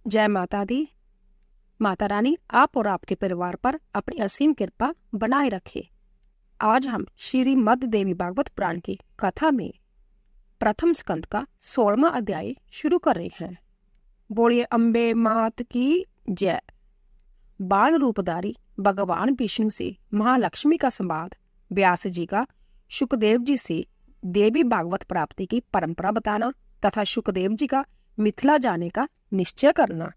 जय माता दी। माता रानी आप और आपके परिवार पर अपनी असीम कृपा बनाए रखे। आज हम श्री मद देवी भागवत पुराण की कथा में प्रथम स्कंद का 16वां अध्याय शुरू कर रहे हैं। बोलिए अम्बे मात की जय। बाल रूपधारी भगवान विष्णु से महालक्ष्मी का संवाद, व्यास जी का शुकदेव जी से देवी भागवत प्राप्ति की परंपरा बताना तथा शुकदेव जी का मिथिला जाने का निश्चय करना।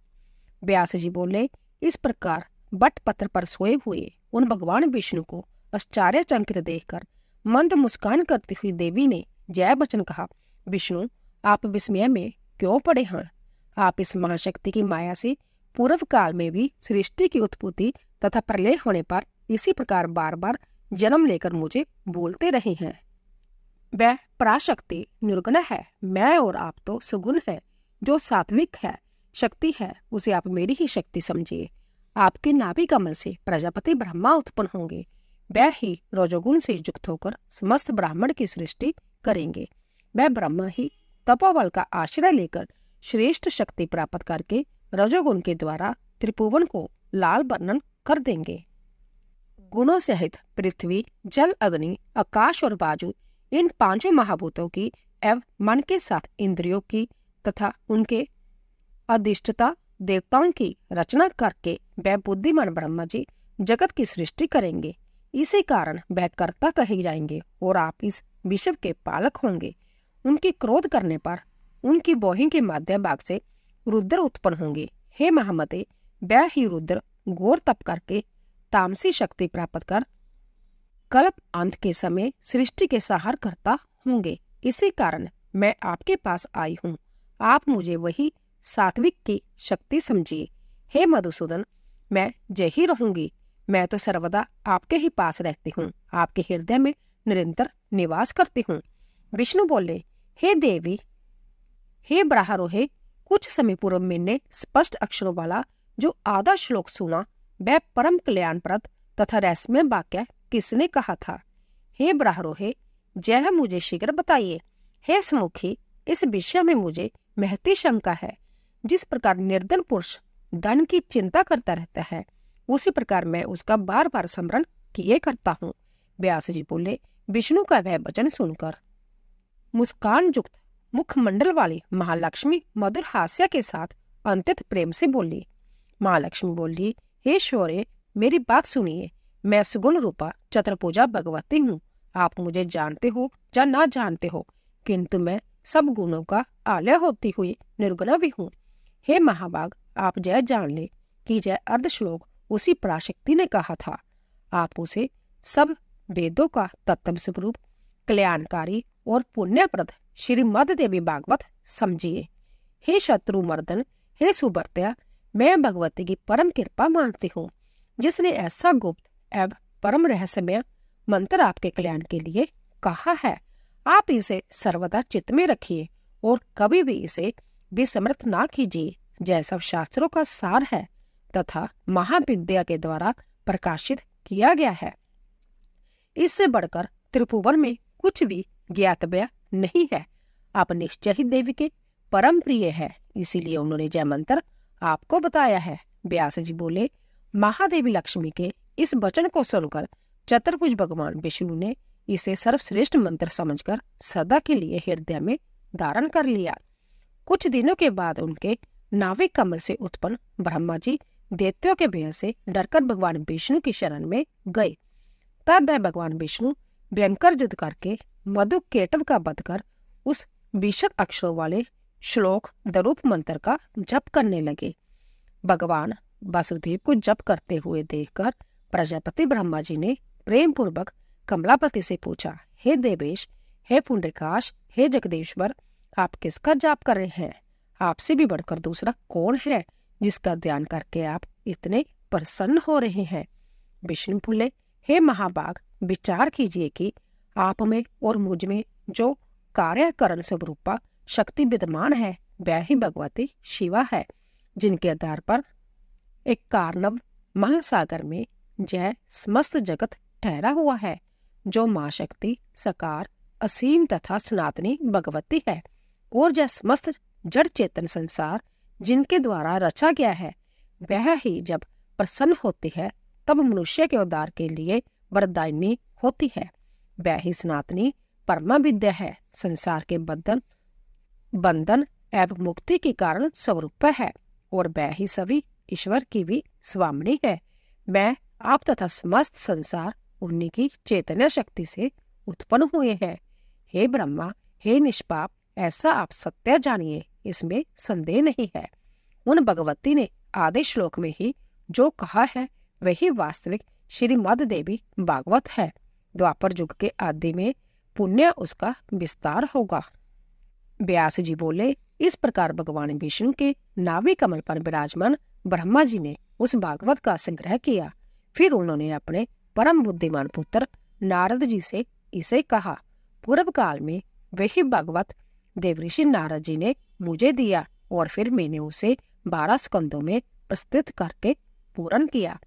व्यास जी बोले, इस प्रकार बट पत्र पर सोए हुए उन भगवान विष्णु को आश्चर्यचकित देखकर मंद मुस्कान करती हुई देवी ने जय वचन कहा। विष्णु, आप विस्मय में क्यों पड़े हैं? आप इस महाशक्ति की माया से पूर्व काल में भी सृष्टि की उत्पत्ति तथा प्रलय होने पर इसी प्रकार बार बार जन्म लेकर मुझे बोलते रहे हैं। वह पराशक्ति निर्गुण है, मैं और आप तो सुगुण है। जो सात्विक है शक्ति है उसे आप मेरी ही शक्ति समझिए। आपके नाभि कमल से प्रजापति ब्रह्मा उत्पन्न होंगे, वह ही रजोगुण से युक्त होकर समस्त ब्राह्मण की सृष्टि करेंगे। वह ब्रह्मा ही तपोबल का आश्रय लेकर श्रेष्ठ शक्ति प्राप्त करके रजोगुण के द्वारा त्रिभुवन को लाल वर्णन कर देंगे। गुणों सहित पृथ्वी, जल, अग्नि, आकाश और वायु, इन पांचों महाभूतों की एवं मन के साथ इंद्रियों की तथा उनके अधिष्ठता देवताओं की रचना करके वह बुद्धिमान ब्रह्मा जी जगत की सृष्टि करेंगे। इसी कारण वह कर्ता कहे जाएंगे और आप इस विश्व के पालक होंगे। उनकी क्रोध करने पर उनकी बोही के माध्य भाग से रुद्र उत्पन्न होंगे। हे महामते, वह ही रुद्र घोर तप करके तामसी शक्ति प्राप्त कर कल्प अंत के समय सृष्टि के सहार करता होंगे। इसी कारण मैं आपके पास आई हूँ। आप मुझे वही सात्विक की शक्ति समझिए। हे मधुसूदन, मैं जय ही रहूंगी। मैं तो सर्वदा आपके ही पास रहती हूँ, आपके हृदय में निरंतर निवास करती हूँ। विष्णु बोले, हे देवी, हे ब्राह्मणों, कुछ समय पूर्व मैंने स्पष्ट अक्षरों वाला जो आधा श्लोक सुना, वह परम कल्याणप्रद तथा रहस्यमय वाक्य किसने कहा था? हे ब्राह्मणों, जय मुझे शीघ्र बताइए। हे समुखी, इस विषय में मुझे महती शंका है। जिस प्रकार निर्धन पुरुष धन की चिंता करता रहता है, उसी प्रकार मैं उसका बार बार स्मरण किए करता हूँ। व्यास जी बोले, विष्णु का वह वचन सुनकर मुस्कान युक्त मुखमंडल वाली महालक्ष्मी मधुर हास्य के साथ अत्यंत प्रेम से बोली। महालक्ष्मी बोली, हे शौर्य, मेरी बात सुनिए। मैं सुगुण रूपा चतुर्भुजा भगवती हूँ। आप मुझे जानते हो या ना जानते हो, किंतु मैं सब गुणों का आलय होती हुई निर्गुणा भी हूँ। हे महाभाग, आप जय जान ले कि जय अर्ध श्लोक उसी पराशक्ति ने कहा था। आप उसे सब वेदों का तत्व स्वरूप कल्याणकारी और पुण्यप्रद श्रीमद देवी भागवत समझिए। हे शत्रु मर्दन, हे सुभर्त्या, मैं भगवती की परम कृपा मानती हूँ, जिसने ऐसा गुप्त एवं परम रहस्यमय मंत्र आपके कल्याण के लिए कहा है। आप इसे सर्वदा चित्त में रखिए और कभी भी इसे विस्मृत ना कीजिए, जैसा शास्त्रों का सार है तथा महाविद्या के द्वारा प्रकाशित किया गया है। इससे बढ़कर त्रिभुवन में कुछ भी ज्ञातव्य नहीं है। आप निश्चय ही देवी के परम प्रिय है, इसीलिए उन्होंने जय मंत्र आपको बताया है। व्यास जी बोले, महादेवी लक्ष्मी के इस वचन को सुनकर चतुर्भुज भगवान विष्णु ने इसे सर्वश्रेष्ठ मंत्र समझकर सदा के लिए हृदय में धारण कर लिया। कुछ दिनों के बाद उनके नाभिक कमल से उत्पन्न ब्रह्मा जी दैत्यों के भय से डरकर भगवान विष्णु की शरण में गए। तब वह भगवान विष्णु भयंकर युद्ध करके मधु केटव का वध कर उस विशद अक्षरों वाले श्लोक दरूप मंत्र का जप करने लगे। भगवान वासुदेव को जप करते हुए देखकर प्रजापति ब्रह्मा जी ने प्रेम पूर्वक कमलापति से पूछा, हे देवेश, हे पुंडरीकाश, हे जगदीश्वर, आप किसका जाप कर रहे हैं? आपसे भी बढ़कर दूसरा कौन है जिसका ध्यान करके आप इतने प्रसन्न हो रहे हैं? विष्णु बोले, हे महाभाग, विचार कीजिए कि आप में और मुझ में जो कार्यकरण स्वरूपा शक्ति विद्यमान है, वह ही भगवती शिवा है, जिनके आधार पर एक कार्णव महासागर में जय समस्त जगत ठहरा हुआ है, जो माँ शक्ति सकार असीम तथा सनातनी भगवती है, और जय समस्त जड़ चेतन संसार जिनके द्वारा रचा गया है, वह ही जब प्रसन्न होती है तब मनुष्य के उद्धार के लिए वरदायिनी होती है। वह ही सनातनी परमा विद्या है, संसार के बंधन एवं मुक्ति के कारण स्वरूप है, और वह ही सभी ईश्वर की भी स्वामिनी है। मैं आप तथा समस्त संसार उन्हीं की चैतन्य शक्ति से उत्पन्न हुए हैं। हे ब्रह्मा, हे निष्पाप, ऐसा आप सत्य जानिए, इसमें संदेह नहीं है। उन भगवती ने आदि श्लोक में ही जो कहा है वही वास्तविक श्रीमद् देवी भागवत है। द्वापर युग के आदि में पुण्य उसका विस्तार होगा। व्यास जी बोले, इस प्रकार भगवान विष्णु के नाभि कमल पर विराजमान ब्रह्मा जी ने उस भागवत का संग्रह किया। फिर उन्होंने अपने परम बुद्धिमान पुत्र नारद जी से इसे कहा। पूर्व काल में वही भागवत देवऋषि नारद जी ने मुझे दिया और फिर मैंने उसे 12 स्कंदों में प्रस्तुत करके पूर्ण किया।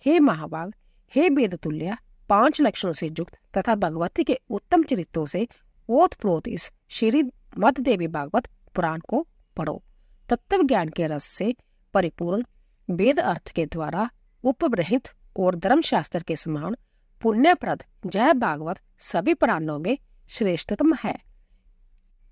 हे महाभाग, हे वेदतुल्य, 5 लक्षणों से युक्त तथा भगवती के उत्तम चरित्रों से ओतप्रोत इस श्रीमद् देवी भागवत पुराण को पढ़ो। तत्व ज्ञान के रस से परिपूर्ण, वेद अर्थ के द्वारा उपबृहित और धर्मशास्त्र के समान पुण्यप्रद जय भागवत सभी पुराणों में श्रेष्ठतम है।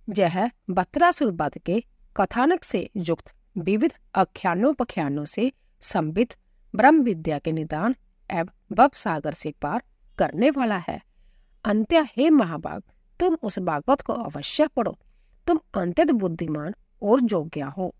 यह बत्रासुर वध के कथानक से युक्त विविध आख्यानोपाख्यानों से संबित ब्रह्म विद्या के निदान एवं भव सागर से पार करने वाला है। अंत्य हे महाभाग, तुम उस भागवत को अवश्य पढ़ो। तुम अत्यंत बुद्धिमान और योग्य हो।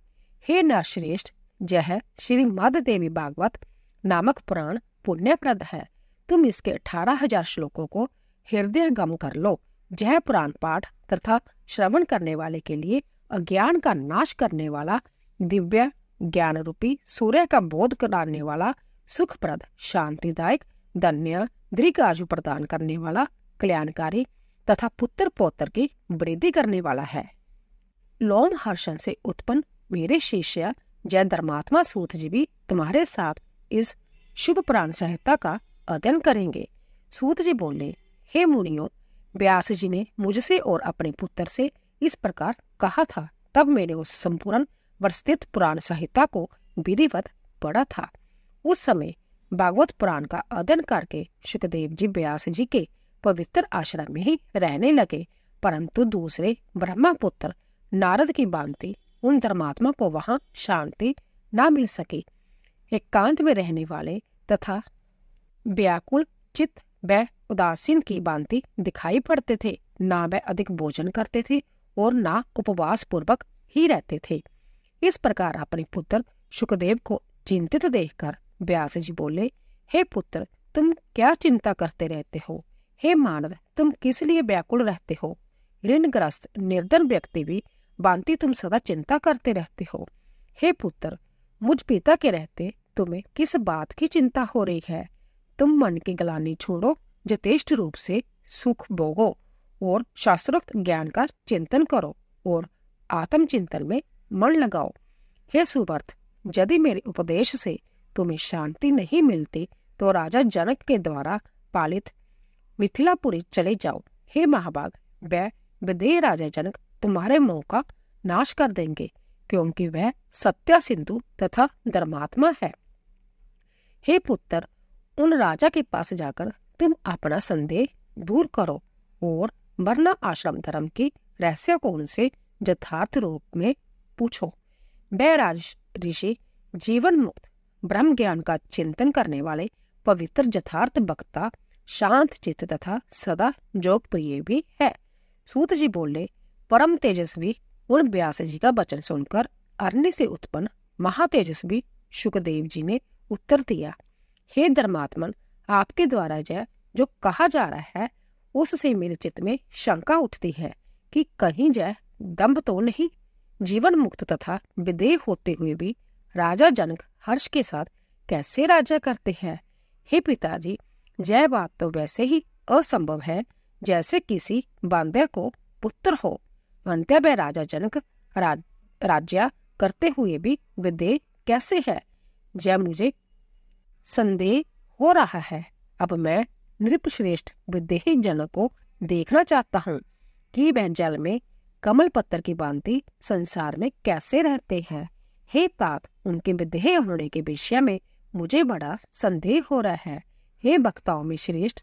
हे नरश्रेष्ठ, यह श्रीमद् देवी भागवत नामक पुराण पुण्यप्रद है। तुम इसके 18,000 श्लोकों को हृदयंगम कर लो। यह पुराण पाठ तथा श्रवण करने वाले के लिए अज्ञान का नाश करने वाला, दिव्य ज्ञान रूपी सूर्य का बोध कराने वाला, सुखप्रद, शांतिदायक, धन्य, दीर्घायु प्रदान करने वाला, कल्याणकारी तथा पुत्र पौत्र की वृद्धि करने वाला है। लोम हर्षण से उत्पन्न मेरे शिष्य जय धर्मात्मा सूत जी भी तुम्हारे साथ इस शुभ पुराण संहिता का अध्ययन करेंगे। सूत जी बोले, हे मुनियों, व्यास जी ने मुझसे और अपने पुत्र से इस प्रकार कहा था। तब मैंने उस संपूर्ण वर्षित पुराण संहिता को विधिवत पढ़ा था। उस समय भागवत पुराण का अध्ययन करके सुखदेव जी व्यास जी के पवित्र आश्रम में ही रहने लगे, परंतु दूसरे ब्रह्मपुत्र नारद की भांति उन धर्मात्मा को वहां शांति न मिल सकी। एकांत में रहने वाले तथा व्याकुल चित्त व उदासीन की भांति दिखाई पड़ते थे। ना वे अधिक भोजन करते थे और ना उपवास पूर्वक ही रहते थे। इस प्रकार अपने पुत्र सुखदेव को चिंतित देखकर व्यास जी बोले, हे पुत्र, तुम क्या चिंता करते रहते हो? हे मानव, तुम किस लिए व्याकुल रहते हो? ऋणग्रस्त निर्धन व्यक्ति भी भांति तुम सदा चिंता करते रहते हो। हे पुत्र, मुझ पिता के रहते तुम्हें किस बात की चिंता हो रही है? तुम मन की ग्लानि छोड़ो, यथेष्ट रूप से सुख भोगो और शास्त्रोक्त ज्ञान का चिंतन करो और आत्म चिंतन में मन लगाओ। हे सुवर्थ, यदि मेरे उपदेश से तुम्हें शांति नहीं मिलती तो राजा जनक के द्वारा पालित मिथिलापुरी चले जाओ। हे महाभाग, वह विदेह राजा जनक तुम्हारे मोह का नाश कर देंगे, क्योंकि वह सत्य सिंधु तथा धर्मात्मा है। हे पुत्र, उन राजा के पास जाकर तुम अपना संदेह दूर करो और वर्ण आश्रम धर्म की रहस्य को उनसे यथार्थ रूप में पूछो। वह राज ऋषि जीवन मुक्त ब्रह्म ज्ञान का चिंतन करने वाले पवित्र यथार्थ वक्ता, शांत चित्त तथा सदा जोग प्रिय भी है। सूत जी बोले, परम तेजस्वी उन व्यास जी का वचन सुनकर अरण्य से उत्पन्न महातेजस्वी सुखदेव जी ने उत्तर दिया, हे धर्मात्मन, आपके द्वारा जो कहा जा रहा है उससे मेरे चित्त में शंका उठती है कि कहीं जय दम्भ तो नहीं। जीवन मुक्त तथा विदेह होते हुए भी राजा जनक हर्ष के साथ कैसे राजा करते हैं? हे पिताजी, यह बात तो वैसे ही असंभव है जैसे किसी बांध्य को पुत्र हो। अंत्य वह राजा जनक राज्य करते हुए भी विदेह कैसे है? जय मुझे संदेह हो रहा है। अब मैं नृपश्रेष्ठ विदेही जनक को देखना चाहता हूँ कि वह जल में कमल पत्थर की भांति संसार में कैसे रहते हैं। हे तात, उनके विदेह होने के विषय में मुझे बड़ा संदेह हो रहा है। हे वक्ताओं में श्रेष्ठ,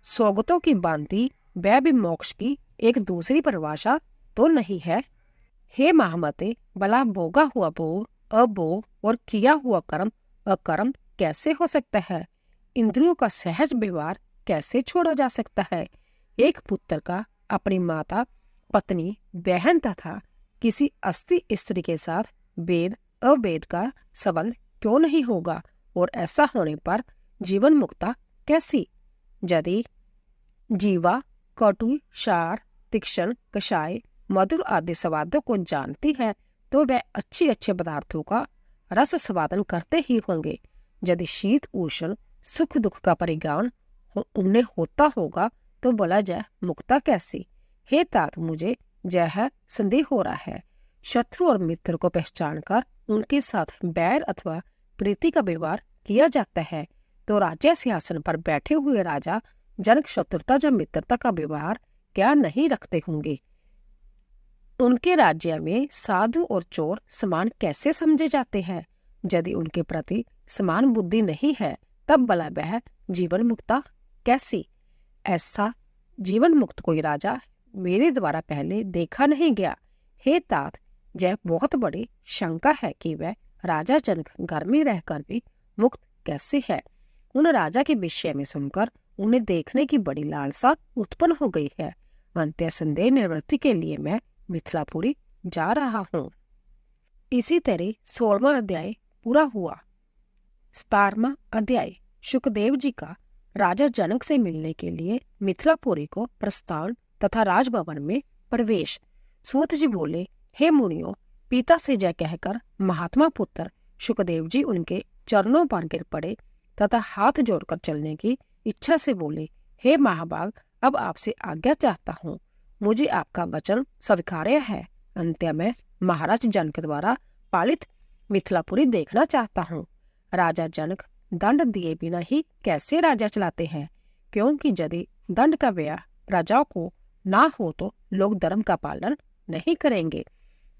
स्वागतों की बांति वह भी मोक्ष की एक दूसरी परिभाषा तो नहीं है? हे महामते, भला भोगा हुआ भोग, अभोग और किया हुआ कर्म अकर्म कैसे हो सकता है? इंद्रियों का सहज व्यवहार कैसे छोड़ा जा सकता है? एक पुत्र का अपनी माता, पत्नी, बहन तथा किसी अस्थि स्त्री के साथ वेद अवेद का संबंध क्यों नहीं होगा? और ऐसा होने पर जीवन मुक्ता कैसी? यदि जीवा कटु, सार, तीक्ष्ण, कषाय, मधुर आदि स्वादों को जानती है तो वह अच्छे अच्छे पदार्थों का रस स्वादन करते ही होंगे। यदि शीत उष्ण सुख दुख का परिज्ञान उन्हें होता होगा तो बोला जाए मुक्ता कैसी? हे तात, मुझे यह संदेह हो रहा है। शत्रु और मित्र को पहचान कर उनके साथ बैर अथवा प्रीति का व्यवहार किया जाता है तो राज्य सिंहासन पर बैठे हुए राजा जनक शत्रुता या मित्रता का व्यवहार क्या नहीं रखते होंगे? उनके राज्य में साधु और चोर समान कैसे समझे जाते हैं? यदि उनके प्रति समान बुद्धि नहीं है तब भला वह जीवन मुक्ता कैसी? ऐसा जीवन मुक्त कोई राजा मेरे द्वारा पहले देखा नहीं गया। हे तात, यह बहुत बड़ी शंका है कि वह राजा जनक घर में रहकर भी मुक्त कैसे है। उन राजा के विषय में सुनकर उन्हें देखने की बड़ी लालसा उत्पन्न हो गई है। अंत्य संदेह निवृत्ति के लिए मैं मिथिलापुरी जा रहा हूँ। इसी तरह 16वां अध्याय पूरा हुआ। 17वां अध्याय सुखदेव जी का राजा जनक से मिलने के लिए मिथिलापुरी को प्रस्थान तथा राजभवन में प्रवेश। सूत जी बोले, हे मुनियों, पिता से जय कहकर महात्मा पुत्र सुखदेव जी उनके चरणों पर गिर पड़े तथा हाथ जोड़कर चलने की इच्छा से बोले, हे महाभाग, अब आपसे आज्ञा चाहता हूँ। मुझे आपका वचन स्वीकार्य है। अंत्य में महाराज जनक द्वारा पालित मिथिलापुरी देखना चाहता हूँ। राजा जनक दंड दिए बिना ही कैसे राज्य चलाते हैं? क्योंकि यदि दंड का व्यय प्रजाओं को ना हो तो लोग धर्म का पालन नहीं करेंगे।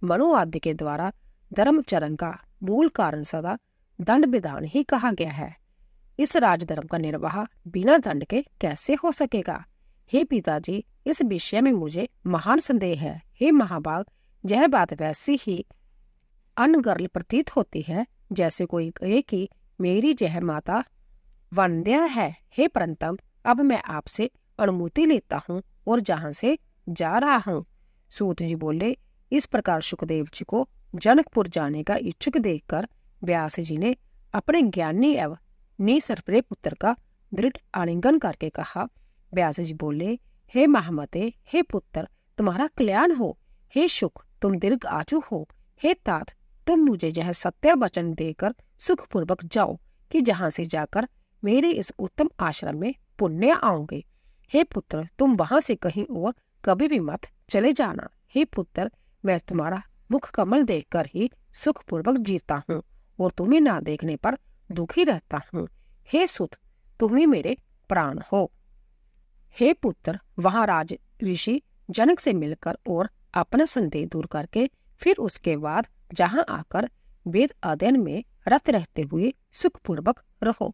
मनु आदि के द्वारा धर्मचरण का मूल कारण सदा दंड विधान ही कहा गया है। इस राजधर्म का निर्वाह बिना दंड के कैसे हो सकेगा? हे पिताजी, इस विषय में मुझे महान संदेह है। हे महाभाग, यह बात वैसी ही अनगर्ल प्रतीत होती है जैसे कोई कहे कि मेरी यह माता वंद्या है। हे परंतप, अब मैं आपसे अनुमति लेता हूँ और जहाँ से जा रहा हूँ। सूत जी बोले, इस प्रकार सुखदेव जी को जनकपुर जाने का इच्छुक देखकर व्यास जी ने अपने ज्ञानी एवं निसर्परे पुत्र का दृढ़ आलिंगन करके कहा। व्यास जी बोले, हे महामते, हे पुत्र, तुम्हारा कल्याण हो। हे सुख, तुम दीर्घ आयु हो। हे तात, तुम मुझे यह सत्य वचन देकर सुखपूर्वक जाओ कि जहाँ से जाकर मेरे इस उत्तम आश्रम में पुण्य आओगे। हे पुत्र, तुम वहां से कहीं और कभी भी मत चले जाना। हे पुत्र, मैं तुम्हारा मुख कमल देखकर ही सुखपूर्वक जीता हूँ और तुम्हें ना देखने पर दुखी रहता हूँ। हे सुत, तुम ही मेरे प्राण हो। हे पुत्र, वहां राज ऋषि जनक से मिलकर और अपना संदेह दूर करके फिर उसके बाद जहां आकर वेद अध्ययन में रत रहते हुए सुखपूर्वक रहो।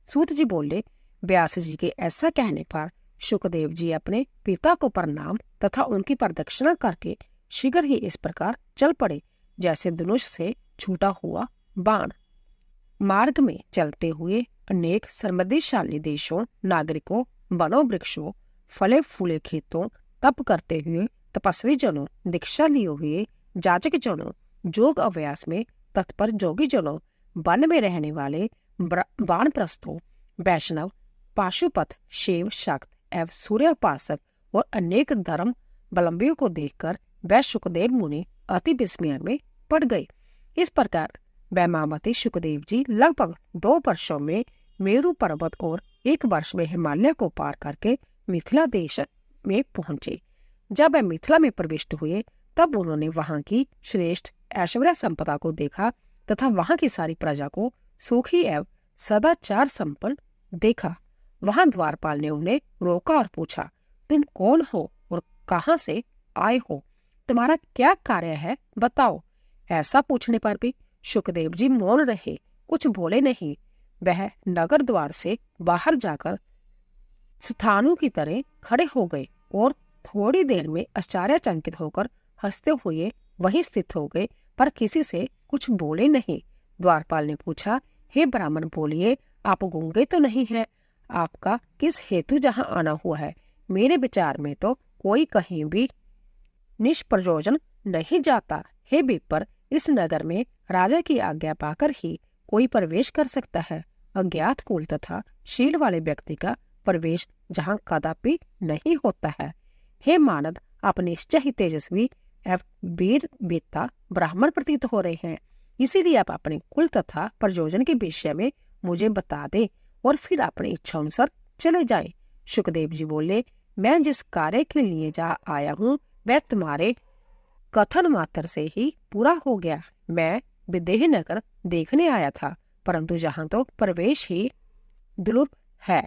सूत जी बोले, व्यास जी के ऐसा कहने पर सुखदेव जी अपने पिता को प्रणाम तथा उनकी प्रदक्षिणा करके शीघ्र ही इस प्रकार चल पड़े जैसे धनुष से छूटा हुआ बाण। मार्ग में चलते हुए अनेक समृद्धिशाली देशों, नागरिकों, वनों, वृक्षों, फले फूले खेतों, तप करते हुए तपस्वी जनों, दीक्षा लिए हुए जाचक जनों, योग अभ्यास में तत्पर जोगी जनों, वन में रहने वाले वानप्रस्थों, वैष्णव, पाशुपत, शिव, शक्त एवं सूर्योपासक और अनेक धर्म बलंबियों को देखकर वह सुखदेव मुनि अति विस्मय में पड़ गए। इस प्रकार वैमावती सुखदेव जी लगभग 2 वर्षों में मेरु पर्वत और 1 वर्ष में हिमालय को पार करके मिथिला देश में पहुंचे। जब वह मिथिला में प्रविष्ट हुए तब उन्होंने वहां की श्रेष्ठ ऐश्वर्य संपदा को देखा तथा वहां की सारी प्रजा को सुखी एवं सदाचार संपन्न देखा। वहां द्वारपाल ने उन्हें रोका और पूछा, तुम कौन हो और कहाँ से आए हो? तुम्हारा क्या कार्य है, बताओ। ऐसा पूछने पर भी सुखदेव जी मौन रहे, कुछ बोले नहीं। वह नगर द्वार से बाहर जाकर स्थानों की तरह खड़े हो गए और थोड़ी देर में आश्चर्यचकित होकर हंसते हुए वहीं स्थित हो गए, पर किसी से कुछ बोले नहीं। द्वारपाल ने पूछा, हे ब्राह्मण, बोलिए, आप गूंगे तो नहीं है? आपका किस हेतु जहां आना हुआ है? मेरे विचार में तो कोई कहीं भी निष्प्रयोजन नहीं जाता। हे विप्र, इस नगर में राजा की आज्ञा पाकर ही कोई प्रवेश कर सकता है। अज्ञात कुल तथा शील वाले व्यक्ति का प्रवेश जहाँ कदापि नहीं होता है। हे मानद, आप निश्चय ही तेजस्वी एवं वीर वेत्ता ब्राह्मण प्रतीत हो रहे हैं, इसीलिए आप अपने कुल तथा प्रयोजन के विषय में मुझे बता दे और फिर अपनी इच्छा अनुसार चले जाएं। सुखदेव जी बोले, मैं जिस कार्य के लिए जा आया हूँ वह तुम्हारे कथन मात्र से ही पूरा हो गया। मैं विदेह नगर देखने आया था, परंतु जहाँ तो प्रवेश ही दुर्लभ है।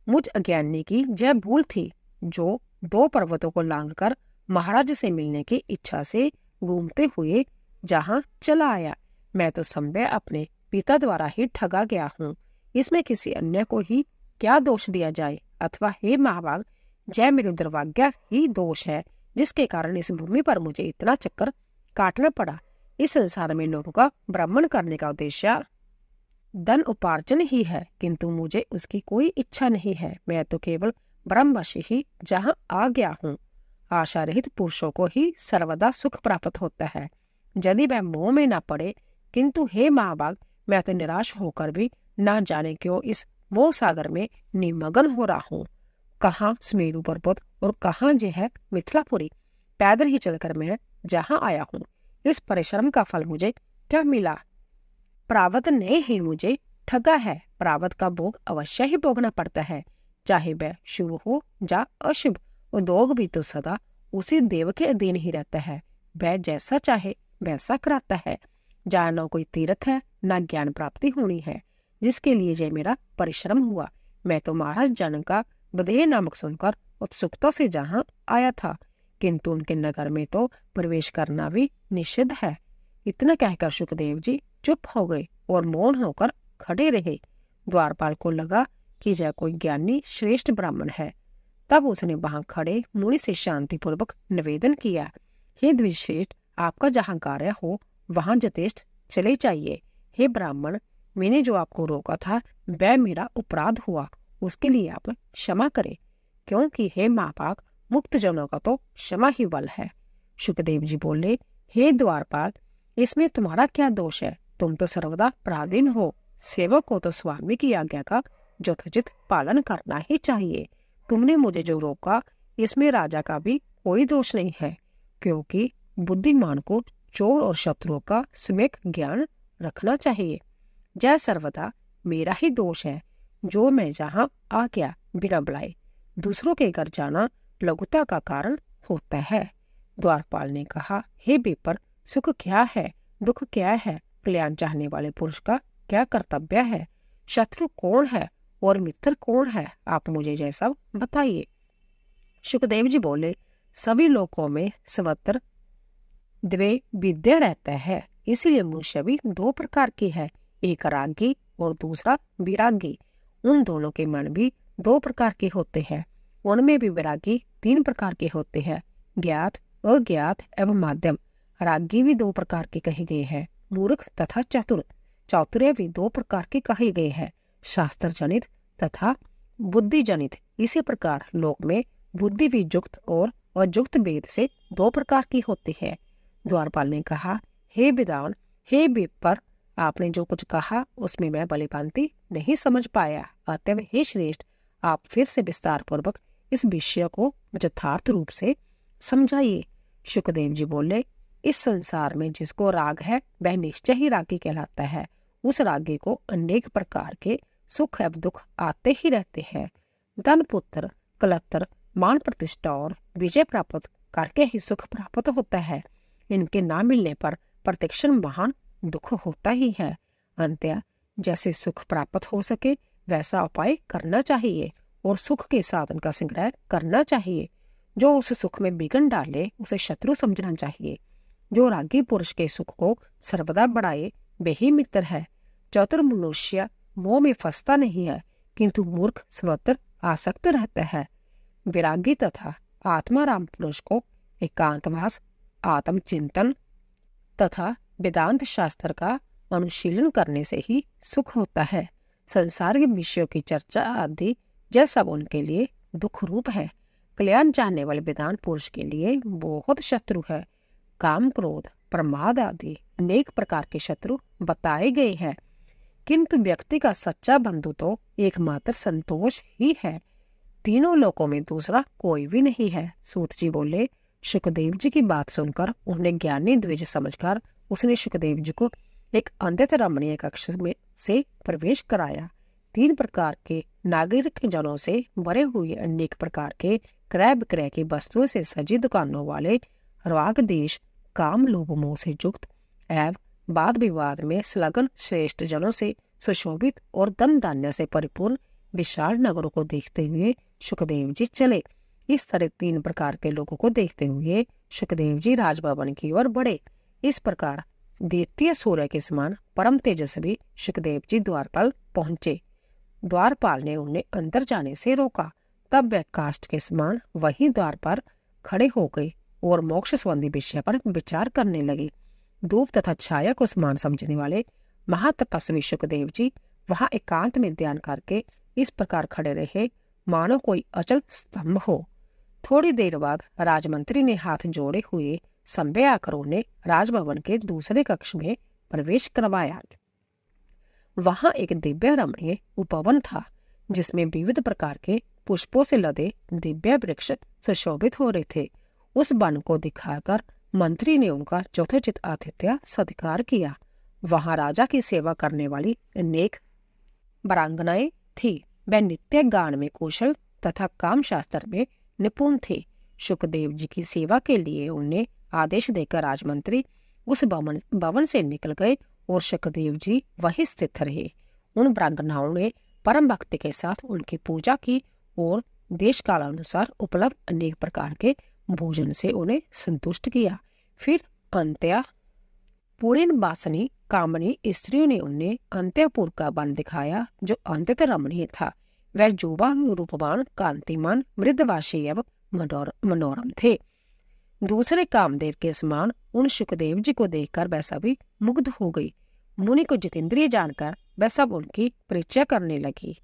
मुझ अज्ञानी की यह भूल थी जो 2 पर्वतों को लांघकर महाराज से मिलने की इच्छा से घूमते हुए जहाँ चला आया। मैं तो संभव अपने पिता द्वारा ही ठगा गया हूँ, इसमें किसी अन्य को ही क्या दोष दिया जाए? अथवा हे महाभाग, जय मेरे दुर्भाग्य ही दोष है जिसके कारण इस भूमि पर मुझे इतना चक्कर काटना पड़ा। इस संसार में लोगों का भ्रमण करने का उद्देश्य धन उपार्जन ही है, किंतु मुझे उसकी कोई इच्छा नहीं है। मैं तो केवल ब्रह्मवश ही जहाँ आ गया हूँ। आशा रहित पुरुषों को ही सर्वदा सुख प्राप्त होता है, यदि वह मोह में न पड़े। किंतु हे महाभाग, मैं तो निराश होकर भी न जाने क्यों इस मोह सागर में निमग्न हो रहा हूँ। कहाँ सुमेरु पर्वत और कहाँ जे है मिथिलापुरी। पैदल ही चलकर मैं जहाँ आया हूँ, इस परिश्रम का फल मुझे क्या मिला? प्रारब्ध ने ही मुझे ठगा है। प्रारब्ध का भोग अवश्य ही भोगना पड़ता है, चाहे वह शुभ हो या अशुभ। उद्योग भी तो सदा उसी देव के अधीन ही रहता है, वह जैसा चाहे वैसा कराता है। जहाँ न कोई तीर्थ है न ज्ञान प्राप्ति होनी है, जिसके लिए ये मेरा परिश्रम हुआ। मैं तो महाराज जनक का विदेह नामक सुनकर उत्सुकता से जहाँ आया था, किंतु उनके नगर में तो प्रवेश करना भी निषिद्ध है। इतना कहकर सुखदेव जी चुप हो गए और मौन होकर खड़े रहे। द्वारपाल को लगा कि यह कोई ज्ञानी श्रेष्ठ ब्राह्मण है। तब उसने वहां खड़े मुनि से शांतिपूर्वक निवेदन किया, हे द्विजश्रेष्ठ, आपका जहाँ कार्य हो वहां यथेष्ट चले जाइए। हे ब्राह्मण, मैंने जो आपको रोका था वह मेरा अपराध हुआ, उसके लिए आप क्षमा करें, क्योंकि हे महाभाग, मुक्त जनों का तो क्षमा ही बल है। सुखदेव जी बोले, हे द्वारपाल, इसमें तुम्हारा क्या दोष है? तुम तो सर्वदा पराधीन हो। सेवक को तो स्वामी की आज्ञा का यथोचित पालन करना ही चाहिए। तुमने मुझे जो रोका, इसमें राजा का भी कोई दोष नहीं है, क्योंकि बुद्धिमान को चोर और शत्रुओं का सम्यक ज्ञान रखना चाहिए। जय सर्वदा मेरा ही दोष है, जो मैं जहाँ आ गया बिना बुलाए दूसरों के घर जाना लघुता का कारण होता है। द्वारपाल ने कहा, हे विप्र, सुख क्या है, दुख क्या है, कल्याण चाहने वाले पुरुष का क्या कर्तव्य है, शत्रु कौन है और मित्र कौन है, आप मुझे यह सब बताइए। सुखदेव जी बोले, सभी लोकों में सर्वत्र द्वे विद्या रहता है, इसलिए मनुष्य भी 2 प्रकार की है, एक रागी और दूसरा विरागी। उन दोनों के मन भी 2 प्रकार के होते हैं। उनमें भी विरागी 3 प्रकार के होते हैं, ज्ञात, अज्ञात एवं माध्यम। रागी भी 2 प्रकार के कहे गए हैं, मूर्ख तथा चतुर। चातुर्य भी 2 प्रकार के कहे गए हैं, शास्त्र जनित तथा बुद्धि जनित। इसी प्रकार लोक में बुद्धि भी युक्त और अयुक्त भेद से 2 प्रकार की होती है। द्वारपाल ने कहा, हे विद्वान, हे विप्र, आपने जो कुछ कहा उसमें मैं भलीभांति नहीं समझ पाया, अतएव हे श्रेष्ठ, आप फिर से विस्तार पूर्वक इस विषय को यथार्थ रूप से समझाइए। सुखदेव जी बोले, इस संसार में जिसको राग है वह निश्चय ही रागी कहलाता है। उस रागी को अनेक प्रकार के सुख एवं दुख आते ही रहते हैं। धन, पुत्र, कलत्र, मान, प्रतिष्ठा और विजय प्राप्त करके ही सुख प्राप्त होता है। इनके ना मिलने पर प्रत्यक्षण महान दुख होता ही है। अंततः जैसे सुख प्राप्त हो सके वैसा उपाय करना चाहिए और सुख के साधन का संग्रह करना चाहिए। जो उस सुख में विघ्न डाले उसे शत्रु समझना चाहिए। जो रागी पुरुष के सुख को सर्वदा बढ़ाए वे ही मित्र है। चतुर मनुष्य मोह में फंसता नहीं है, किंतु मूर्ख सर्वत्र आसक्त रहता है। विरागी तथा आत्माराम पुरुष को एकांतवास, आत्मचिंतन तथा वेदांत शास्त्र का अनुशीलन करने से ही सुख होता है। संसार के विषयों की चर्चा आदि यह सब उनके लिए दुख रूप है। कल्याण चाहने वाले वेदांत पुरुष के लिए बहुत शत्रु है। काम, क्रोध, प्रमाद आदि अनेक प्रकार के शत्रु बताए गए हैं, किंतु व्यक्ति का सच्चा बंधु तो एकमात्र संतोष ही है। तीनों लोकों में दूसरा कोई भी नहीं है। सूत जी बोले। सुखदेव जी की बात सुनकर उन्हें ज्ञानी द्विज समझकर उसने सुखदेव जी को एक अत्यंत रमणीय कक्ष में से प्रवेश कराया। 3 प्रकार के नागरिक जनों से भरे हुए अनेक प्रकार के क्रय विक्रय की वस्तुओं से सजी दुकानों वाले, राग देश, काम, लोभ, मोह से युक्त एवं वाद विवाद में संलग्न श्रेष्ठ जनों से सुशोभित और धन धान्य से परिपूर्ण विशाल नगरों को देखते हुए सुखदेव जी चले। इस तरह 3 प्रकार के लोगों को देखते हुए सुखदेव जी राजभवन की ओर बढ़े। इस प्रकार द्वितीय सूर्य के समान परम तेजस्वी सुखदेव जी द्वारपाल पहुंचे। द्वारपाल ने उन्हें अंदर जाने से रोका। तब वह काष्ठ के समान वहीं द्वार पर खड़े हो गए और मोक्ष संबंधी विषय पर विचार करने लगे। धूप तथा छाया को समान समझने वाले महातपस्वी सुखदेव जी वहां एकांत में ध्यान करके इस प्रकार खड़े रहे मानो कोई अचल स्तंभ हो। थोड़ी देर बाद राजमंत्री ने हाथ जोड़े हुए संभे आकर उन्हें राजभवन के दूसरे कक्ष में प्रवेश करवाया। वहां एक दिव्य रमणीय उपवन था, जिसमें विविध प्रकार के पुष्पों से लदे दिव्य वृक्ष सुशोभित हो रहे थे। उस वन को दिखाकर मंत्री ने उनका यथोचित आतिथ्य सत्कार किया। वहां राजा की सेवा करने वाली अनेक वीरांगनाएं थी। वह नित्य गान में कुशल तथा काम शास्त्र में निपुण थे। सुखदेव जी की सेवा के लिए उन्हें आदेश देकर राजमंत्री उस भवन से निकल गए और सुखदेव जी वहीं स्थित रहे। उन वीरांगनाओं ने परम भक्ति के साथ उनकी पूजा की और देश काल अनुसार उपलब्ध अनेक प्रकार के भोजन से उन्हें संतुष्ट किया। फिर अंत्या पूर्ण वासनी कामनी स्त्रियों ने उन्हें अंत्यपुर का वन दिखाया, जो अत्यंत रमणीय था। वह जुबान, रूपवान, कांतिमान, मृदवासी एवं मनोरम थे। दूसरे कामदेव के समान उन सुखदेव जी को देखकर वह सभी मुग्ध हो गई। मुनि को जितेंद्रिय जानकर वह सब उनकी परिचय करने लगी।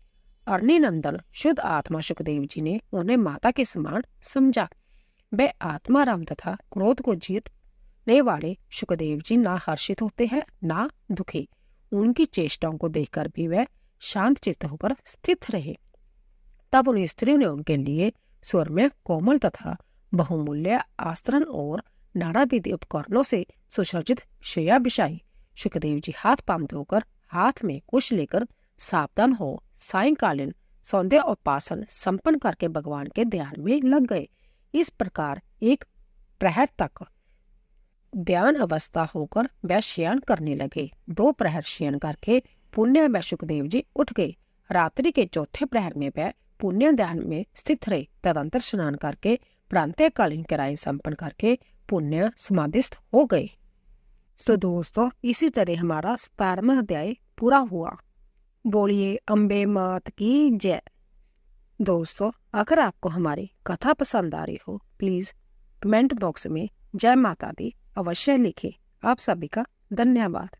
अरणी नंदन शुद्ध आत्मा सुखदेव जी ने उन्हें माता के समान समझा। वह आत्माराम तथा क्रोध को जीतने वाले सुखदेव जी ना हर्षित होते हैं ना दुखी। उनकी चेष्टाओं को देखकर भी वह शांत चित्त होकर स्थित रहे। तब उन स्त्रियों ने उनके लिए स्वर्णमय, कोमल तथा बहुमूल्य आस्त्र और नाना विधि उपकरणों से सुसज्जित शैया बिछाई। सुखदेव जी हाथ पांव धोकर हाथ में कुश लेकर सावधान हो सायंकालीन सौंदर्य उपासन संपन्न करके भगवान के ध्यान में लग गए। इस प्रकार 1 प्रहर तक ध्यान अवस्था होकर वह शयन करने लगे। 2 प्रहर शयन करके पुण्य में सुखदेव जी उठ गए। रात्रि के 4थे प्रहर में वह पुण्य ध्यान में स्थित रहे। तदंतर स्नान करके प्रातःकालीन क्रियाएं संपन्न करके पुण्य समाधिस्थ हो गए। तो दोस्तों, इसी तरह हमारा 17वां अध्याय पूरा हुआ। बोलिए अम्बे मात की जय। दोस्तों, अगर आपको हमारी कथा पसंद आ रही हो, प्लीज कमेंट बॉक्स में जय माता दी अवश्य लिखें। आप सभी का धन्यवाद।